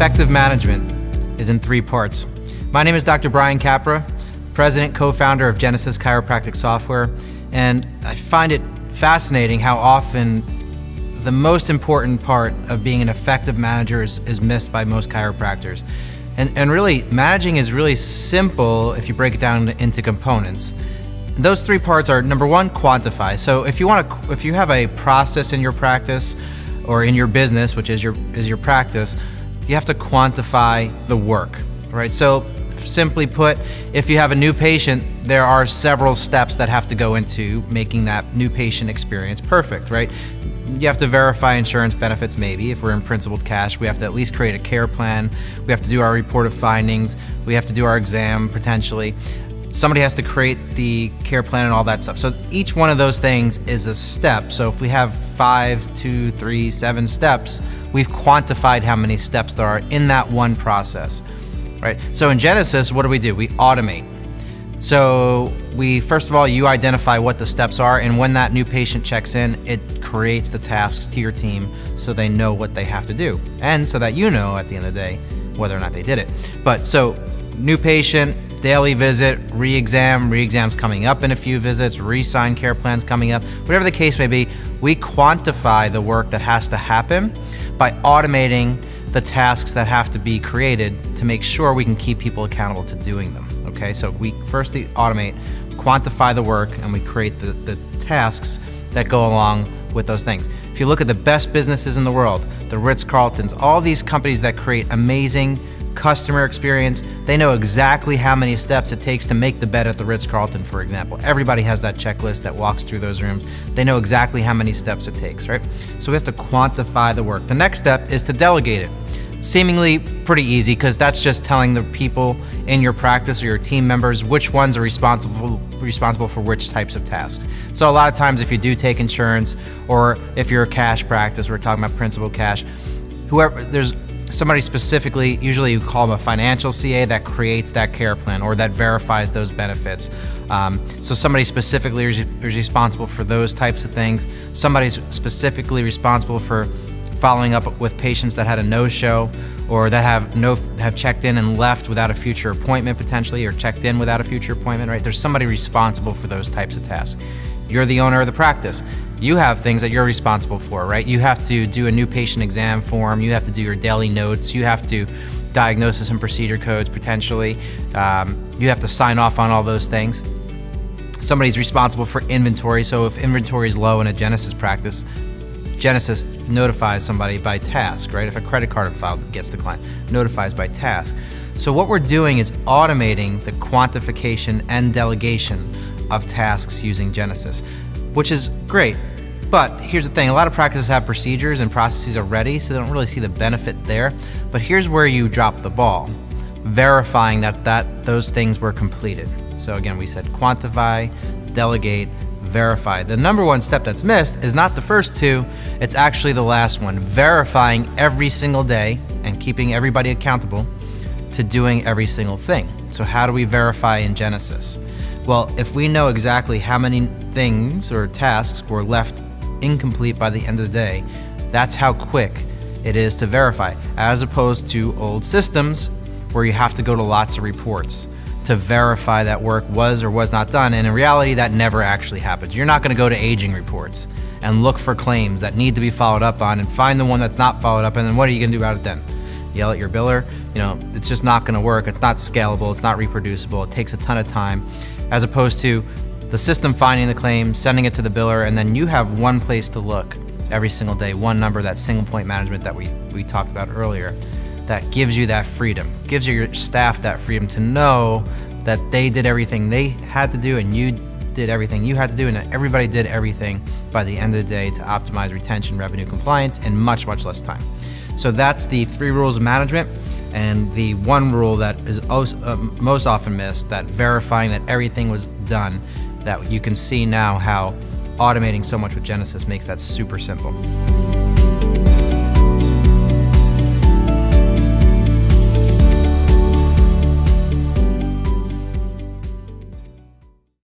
effective management is in 3 parts. My name is Dr. Brian Capra, President, co-founder of Genesis Chiropractic Software, and I find it fascinating how often the most important part of being an effective manager is missed by most chiropractors. And really, managing is really simple if you break it down into components. Those 3 parts are, number 1, quantify. So if you have a process in your practice or in your business, which is your practice, you have to quantify the work, right? So simply put, if you have a new patient, there are several steps that have to go into making that new patient experience perfect, right? You have to verify insurance benefits, maybe. If we're in principled cash, we have to at least create a care plan. We have to do our report of findings. We have to do our exam, potentially. Somebody has to create the care plan and all that stuff. So each one of those things is a step. So if we have 5, 2, 3, 7 steps, we've quantified how many steps there are in that one process, right? So in Genesis, what do? We automate. So first of all, you identify what the steps are, and when that new patient checks in, it creates the tasks to your team so they know what they have to do, and so that you know at the end of the day whether or not they did it. But so new patient, daily visit, re-exam's coming up in a few visits, re-sign care plans coming up, whatever the case may be, we quantify the work that has to happen by automating the tasks that have to be created to make sure we can keep people accountable to doing them. Okay, so we firstly automate, quantify the work, and we create the tasks that go along with those things. If you look at the best businesses in the world, the Ritz-Carltons, all these companies that create amazing customer experience, they know exactly how many steps it takes to make the bed at the Ritz-Carlton, for example. Everybody has that checklist that walks through those rooms. They know exactly how many steps it takes, right? So we have to quantify the work. The next step is to delegate it. Seemingly pretty easy, because that's just telling the people in your practice or your team members which ones are responsible for which types of tasks. So a lot of times if you do take insurance, or if you're a cash practice, we're talking about principal cash, there's somebody specifically, usually you call them a financial CA, that creates that care plan or that verifies those benefits. So somebody specifically is responsible for those types of things. Somebody's specifically responsible for following up with patients that had a no-show, or that have checked in and left without a future appointment potentially, or checked in without a future appointment, right? There's somebody responsible for those types of tasks. You're the owner of the practice. You have things that you're responsible for, right? You have to do a new patient exam form, you have to do your daily notes, you have to diagnosis and procedure codes potentially, you have to sign off on all those things. Somebody's responsible for inventory, so if inventory is low in a Genesis practice, Genesis notifies somebody by task, right? If a credit card file gets declined, notifies by task. So what we're doing is automating the quantification and delegation of tasks using Genesis, which is great. But here's the thing, a lot of practices have procedures and processes already, so they don't really see the benefit there. But here's where you drop the ball, verifying that those things were completed. So again, we said quantify, delegate, verify. The number 1 step that's missed is not the first 2, it's actually the last one, verifying every single day and keeping everybody accountable to doing every single thing. So how do we verify in Genesis? Well, if we know exactly how many things or tasks were left incomplete by the end of the day, that's how quick it is to verify, as opposed to old systems where you have to go to lots of reports to verify that work was or was not done. And in reality, that never actually happens. You're not going to go to aging reports and look for claims that need to be followed up on and find the one that's not followed up, and then what are you going to do about it then? Yell at your biller? It's just not going to work. It's not scalable. It's not reproducible. It takes a ton of time, as opposed to the system finding the claim, sending it to the biller, and then you have one place to look every single day, one number, that single point management that we talked about earlier. That gives you that freedom, gives your staff that freedom to know that they did everything they had to do and you did everything you had to do, and that everybody did everything by the end of the day to optimize retention, revenue, compliance in much, much less time. So that's the 3 rules of management, and the 1 rule that is most often missed, that verifying that everything was done, that you can see now how automating so much with Genesis makes that super simple.